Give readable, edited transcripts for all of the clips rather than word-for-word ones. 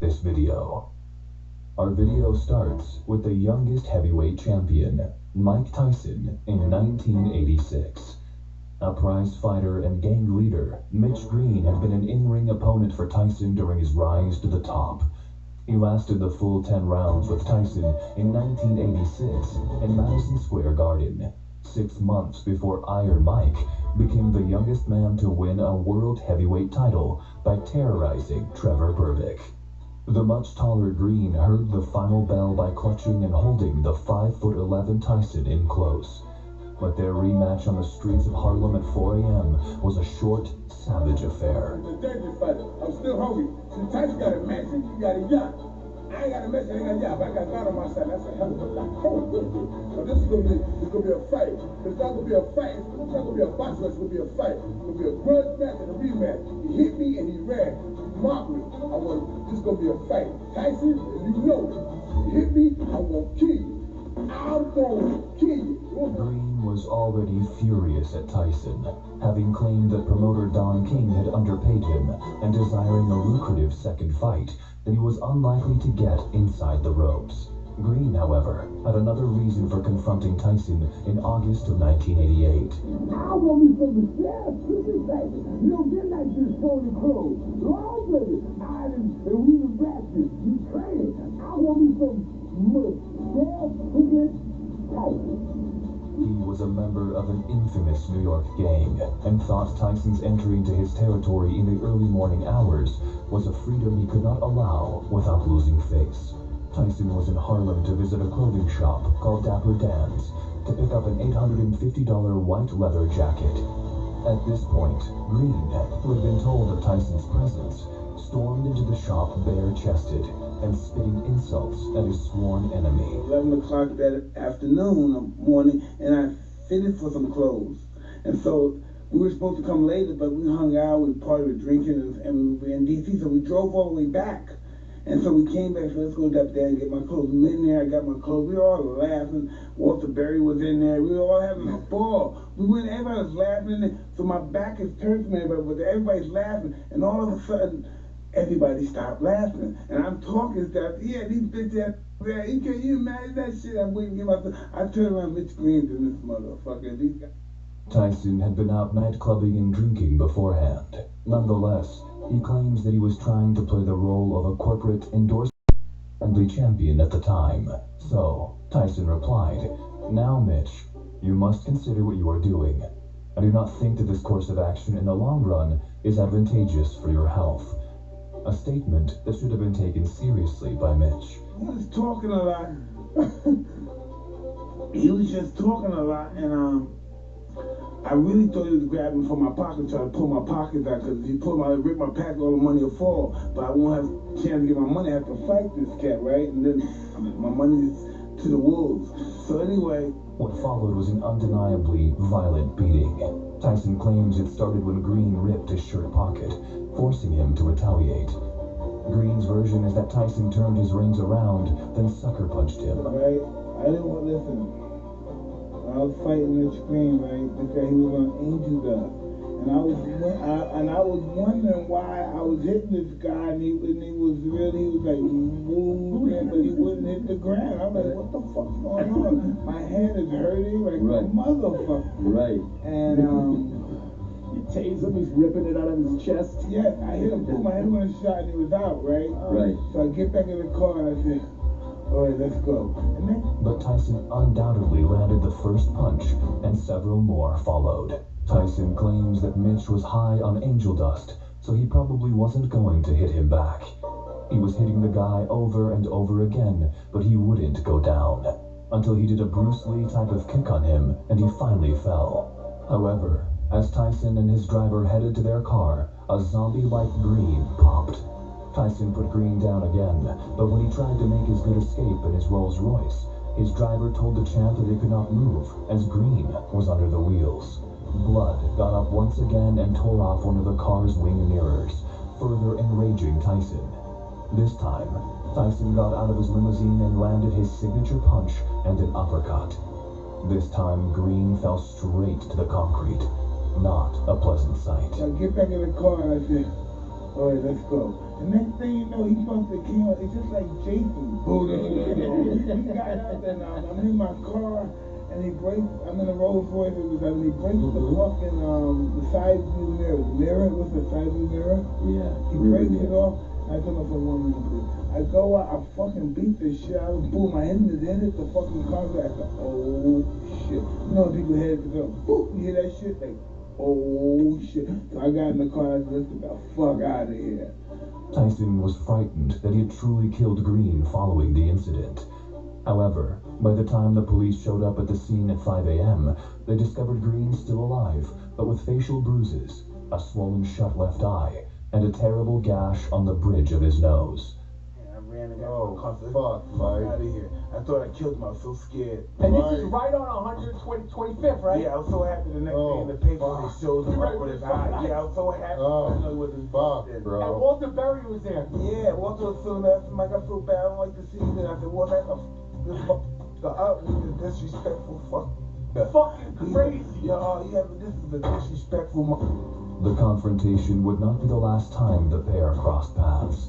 this video. Our video starts with the youngest heavyweight champion, Mike Tyson, in 1986. A prize fighter and gang leader, Mitch Green had been an in-ring opponent for Tyson during his rise to the top. He lasted the full 10 rounds with Tyson in 1986 in Madison Square Garden, 6 months before Iron Mike became the youngest man to win a world heavyweight title by terrorizing Trevor Berbick. The much taller Green heard the final bell by clutching and holding the 5'11" Tyson in close. But their rematch on the streets of Harlem at 4 a.m. was a short, savage affair. The dangerous fighter. I'm still hungry. See, Tyson got a mansion, he got a yacht. I ain't got a mansion, I ain't got a yacht, but I got God on my side. That's a hell of a lot. So this is gonna be a fight. It's not gonna be a fight. It's not gonna be a box match. It's gonna be a fight. It's gonna be a grudge match and a rematch. He hit me and he ran. He mocked me. This is gonna be a fight. Tyson, you know it. You hit me, I'm gonna kill you. I'm gonna kill you. Green was already furious at Tyson, having claimed that promoter Don King had underpaid him and desiring a lucrative second fight that he was unlikely to get inside the ropes. Green, however, had another reason for confronting Tyson in August of 1988. I want me some of the sheriff to me, baby. You don't get like this phony clothes. Long, baby. And we the basket. You training. I want me some sheriff to get Tyson. He was a member of an infamous New York gang and thought Tyson's entry into his territory in the early morning hours was a freedom he could not allow without losing face. Tyson was in Harlem to visit a clothing shop called Dapper Dan's to pick up an $850 white leather jacket. At this point, Green, who had been told of Tyson's presence, stormed into the shop bare-chested and spitting insults at his sworn enemy. 11 o'clock that afternoon, morning, and I fitted for some clothes. And so we were supposed to come later, but we hung out, we partied, drinking, and we were in D.C., so we drove all the way back. And so we came back, so let's go up there and get my clothes. We went in there, I got my clothes. We were all laughing. Walter Berry was in there. We were all having a ball. Everybody was laughing. So my back is turned to me, but everybody's laughing. And all of a sudden, everybody stopped laughing. And I'm talking stuff. Yeah, these bitches, can you imagine that shit? I wouldn't give up. I turned around, Mitch Green to this motherfucker. These guys. Tyson had been out nightclubbing and drinking beforehand. Nonetheless, he claims that he was trying to play the role of a corporate endorsement-friendly champion at the time. So, Tyson replied, "Now, Mitch, you must consider what you are doing. I do not think that this course of action in the long run is advantageous for your health." A statement that should have been taken seriously by Mitch. He was talking a lot. He was just talking a lot, and I really thought he was grabbing for my pocket, trying to pull my pockets out, because if he rip my pack, all the money will fall. But I won't have a chance to get my money. I have to fight this cat, right? And then my money's to the wolves. So anyway. What followed was an undeniably violent beating. Tyson claims it started when Green ripped his shirt pocket, forcing him to retaliate. Green's version is that Tyson turned his reins around, then sucker punched him. Right? I didn't want to listen. I was fighting Mitch Green, right? Because he was on Angel Dust. And I was wondering why I was hitting this guy, and he was like moving, but he wouldn't hit the ground. I'm like, what the fuck's going on? My hand is hurting like a motherfucker. Right. And you tase him, he's ripping it out of his chest. Yeah, I hit him, put my head on a shot, and he was out, right? Right. So I get back in the car and I said, all right, let's go. And then, but Tyson undoubtedly landed the first punch, and several more followed. Tyson claims that Mitch was high on angel dust, so he probably wasn't going to hit him back. He was hitting the guy over and over again, but he wouldn't go down, until he did a Bruce Lee type of kick on him, and he finally fell. However, as Tyson and his driver headed to their car, a zombie-like Green popped. Tyson put Green down again, but when he tried to make his good escape in his Rolls Royce, his driver told the champ that they could not move, as Green was under the wheels. Blood got up once again and tore off one of the car's wing mirrors, further enraging Tyson. This time, Tyson got out of his limousine and landed his signature punch and an uppercut. This time, Green fell straight to the concrete. Not a pleasant sight. I get back in the car and I said, All right, let's go. The next thing you know, he must have came out. It's just like Jason. We got out and I'm in my car, and he breaks. I'm in a Rolls Royce, and he breaks the fucking the side view mirror. The mirror was the side view mirror. Yeah. He breaks it off. I come up for 1 minute, please. I go out, I fucking beat the shit out of him. Boom, I hit the fucking concrete. I said, oh shit. You know when people head to go, boom, you hear that shit? Like, oh shit. So I got in the car and I said, let's get the fuck out of here. Tyson was frightened that he had truly killed Green following the incident. However, by the time the police showed up at the scene at 5 a.m., they discovered Green still alive, but with facial bruises, a swollen shut left eye, and a terrible gash on the bridge of his nose. I ran and got my car. Fuck, out of here. I thought I killed him. I was so scared. And this is right on 125th, right? Yeah, I was so happy the next day in the paper they showed him up with his eye. Yeah, I was so happy. I didn't know what his fuck, bro. And Walter Berry was there. Yeah, Walter was feeling that. I'm like, I feel bad. I don't like to see it. And I said, well, that's the up with the disrespectful fuck. Fucking crazy. Yo, yeah, but this is a disrespectful. The confrontation would not be the last time the pair crossed paths.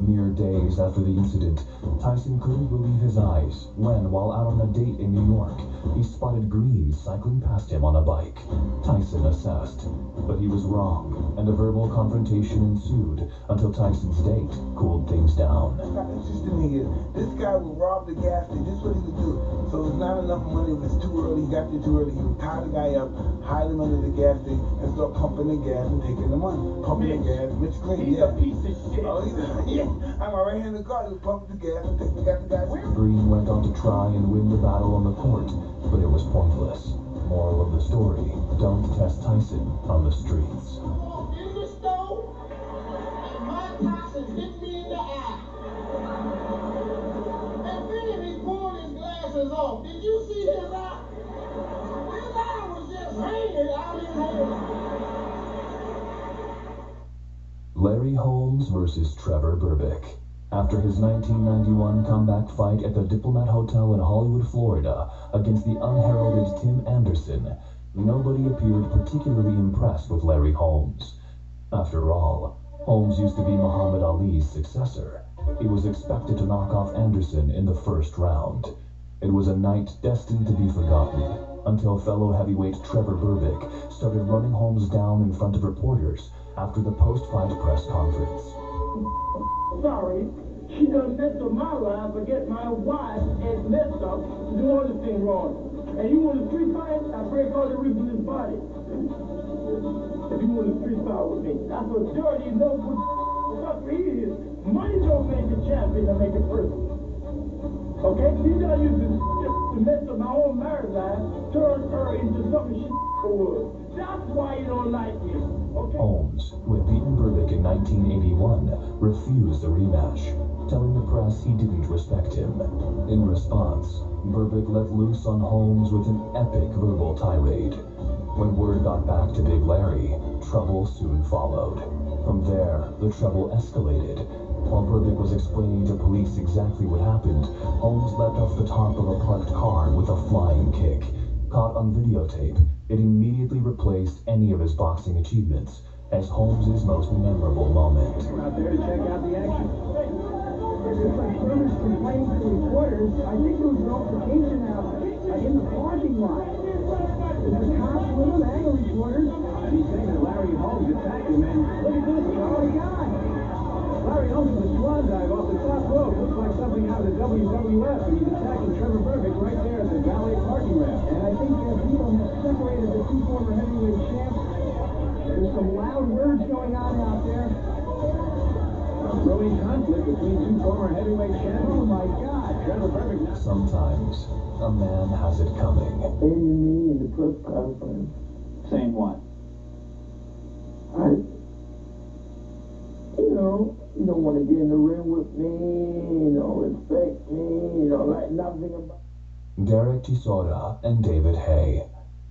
Mere days after the incident, Tyson couldn't believe his eyes when, while out on a date in New York, he spotted Green cycling past him on a bike. Tyson assessed, but he was wrong, and a verbal confrontation ensued until Tyson's date cooled things down. What's interesting here, this guy would rob the gas station. This is what he would do. So there's not enough money. It was too early. He got there too early. He would tie the guy up, hide him under the gas station, and start pumping the gas and taking the money. Pumping the gas. Mitch Green, He's a piece of shit. Oh, yeah. I'm a right-handed guy. He would pump the gas and got the guy. Green went on to try and win the battle on the court, but it was pointless. Moral of the story, don't test Tyson on the streets. Walked in the store, and Mike Tyson hit me in the eye. And then he pulled his glasses off. Did you see his eye? His eye was just hanging out his head. Larry Holmes versus Trevor Berbick. After his 1991 comeback fight at the Diplomat Hotel in Hollywood, Florida, against the unheralded Tim Anderson, nobody appeared particularly impressed with Larry Holmes. After all, Holmes used to be Muhammad Ali's successor. He was expected to knock off Anderson in the first round. It was a night destined to be forgotten, until fellow heavyweight Trevor Berbick started running Holmes down in front of reporters after the post-fight press conference. Sorry, she done messed up my life, but get my wife is messed up to do other things wrong. And you want a street fight? I break all the ribs in his body. If you want a street fight with me, that's what dirty, no good fuck he is. Money don't make a champion, to make a person. Okay? She done used to mess up my own marriage life, turn her into something she was. That's why you don't like me. Okay? Holmes, who had beaten Berbick in 1981, refused a rematch, telling the press he didn't respect him. In response, Berbick let loose on Holmes with an epic verbal tirade. When word got back to Big Larry, trouble soon followed. From there, the trouble escalated. While Berbick was explaining to police exactly what happened, Holmes leapt off the top of a parked car with a flying kick. Caught on videotape, it immediately replaced any of his boxing achievements as Holmes' most memorable moment. We're out there to check out the action. It's like Berbick's complaining to reporters. I think there was an altercation out in the parking lot. There's a cop with him and the reporters. And he's saying that Larry Holmes attacked him, and look at this, oh my God! Larry Holmes is a swan dive off the top rope. Looks like something out of the WWF, and he's attacking Trevor Berbick right there at the valet parking ramp. And I think people have separated the two former heavyweight champs. There's some loud words going on out there. A growing conflict between two former heavyweight champions. Oh my God, Trevor Berbick. Sometimes, a man has it coming. Saying to me in the press conference. Saying what? You don't want to get in the ring with me, you don't respect me, you don't like nothing about. Derek Chisora and David Hay.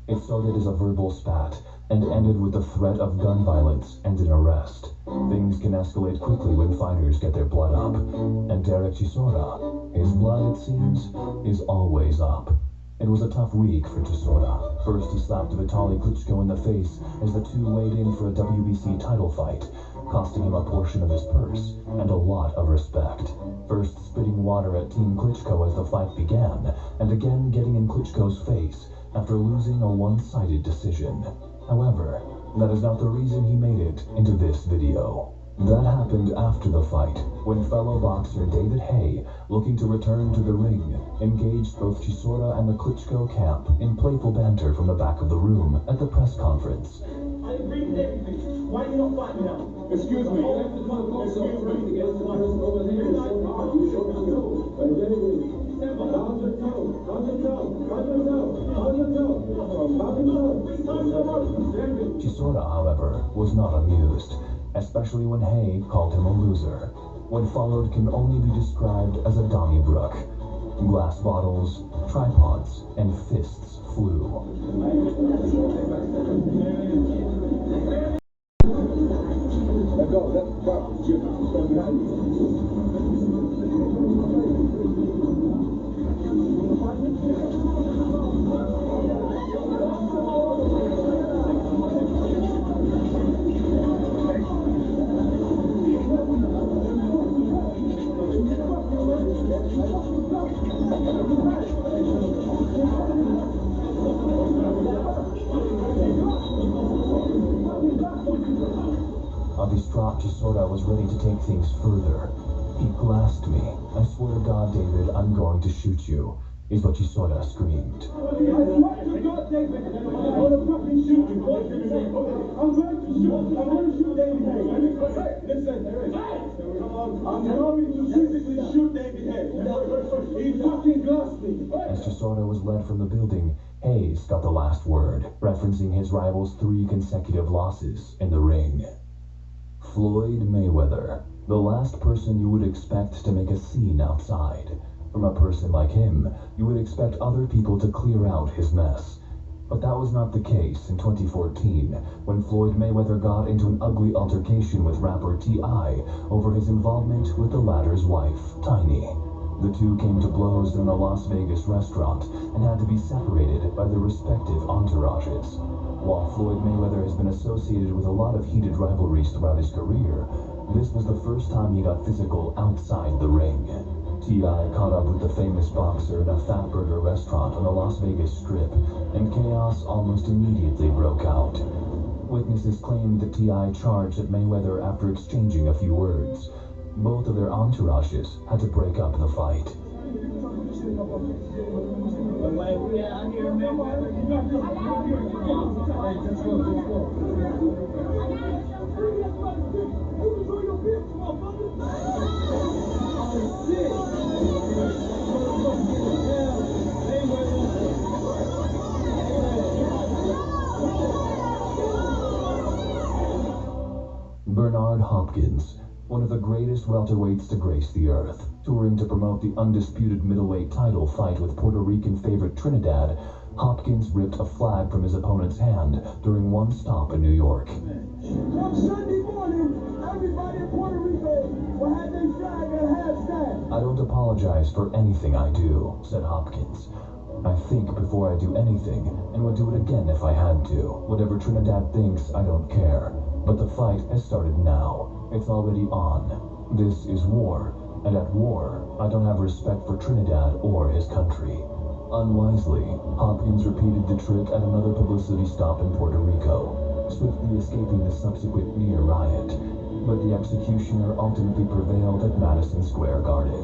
It started as a verbal spat and ended with the threat of gun violence and an arrest. Things can escalate quickly when fighters get their blood up. And Derek Chisora, his blood, it seems, is always up. It was a tough week for Chisora. First, he slapped Vitaly Klitschko in the face as the two weighed in for a WBC title fight. costing him a portion of his purse and a lot of respect. First spitting water at Team Klitschko as the fight began, and again getting in Klitschko's face after losing a one-sided decision. However, that is not the reason he made it into this video. That happened after the fight, when fellow boxer David Haye, looking to return to the ring, engaged both Chisora and the Klitschko camp in playful banter from the back of the room at the press conference. I agree with everything. Why you not fighting now? Excuse me. Chisora, however, was not amused, especially when Haye called him a loser. What followed can only be described as a Donnybrook. Glass bottles, tripods, and fists flew. Let's go. Let's go. Stand behind you. A distraught Chisora was ready to take things further. He glassed me. I swear to God, David, I'm going to shoot you, is what Chisora screamed. I swear to God, David, I'm gonna fucking shoot you. I'm going to shoot. I'm going to shoot David Haye. Listen, I'm going to physically shoot David Haye. He fucking glassed me. As Chisora was led from the building, Hayes got the last word, referencing his rival's 3 consecutive losses in the ring. Floyd Mayweather, the last person you would expect to make a scene outside. From a person like him, you would expect other people to clear out his mess. But that was not the case in 2014, when Floyd Mayweather got into an ugly altercation with rapper T.I. over his involvement with the latter's wife, Tiny. The two came to blows in a Las Vegas restaurant and had to be separated by their respective entourages. While Floyd Mayweather has been associated with a lot of heated rivalries throughout his career, this was the first time he got physical outside the ring. T.I. caught up with the famous boxer in a Fatburger restaurant on the Las Vegas Strip, and chaos almost immediately broke out. Witnesses claimed that T.I. charged at Mayweather after exchanging a few words. Both of their entourages had to break up the fight. Bernard Hopkins, one of the greatest welterweights to grace the earth, touring to promote the undisputed middleweight title fight with Puerto Rican favorite Trinidad, Hopkins ripped a flag from his opponent's hand during one stop in New York. On Sunday morning, everybody in Puerto Rico will have their flag at halftime. I don't apologize for anything I do, said Hopkins. I think before I do anything, and would do it again if I had to. Whatever Trinidad thinks, I don't care. But the fight has started now. It's already on. This is war, and at war, I don't have respect for Trinidad or his country. Unwisely, Hopkins repeated the trick at another publicity stop in Puerto Rico, swiftly escaping the subsequent near riot. But the executioner ultimately prevailed at Madison Square Garden.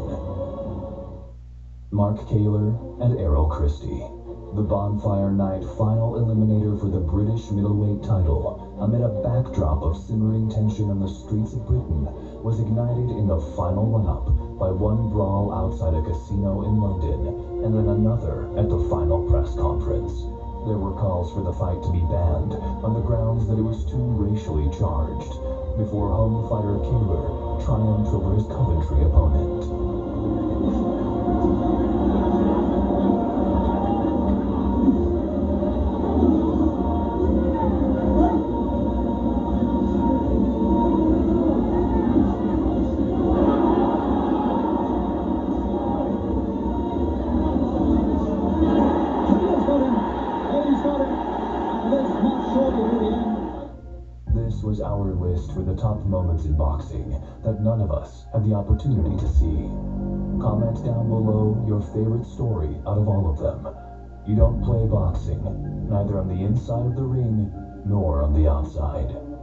Mark Kaler and Errol Christie. The Bonfire Night final eliminator for the British middleweight title, amid a backdrop of simmering tension on the streets of Britain, was ignited in the final run-up by one brawl outside a casino in London, and then another at the final press conference. There were calls for the fight to be banned on the grounds that it was too racially charged, before home fighter Kaler triumphed over his Coventry opponent. This was our list for the top moments in boxing that none of us had the opportunity to see. Comment down below your favorite story out of all of them. You don't play boxing, neither on the inside of the ring nor on the outside.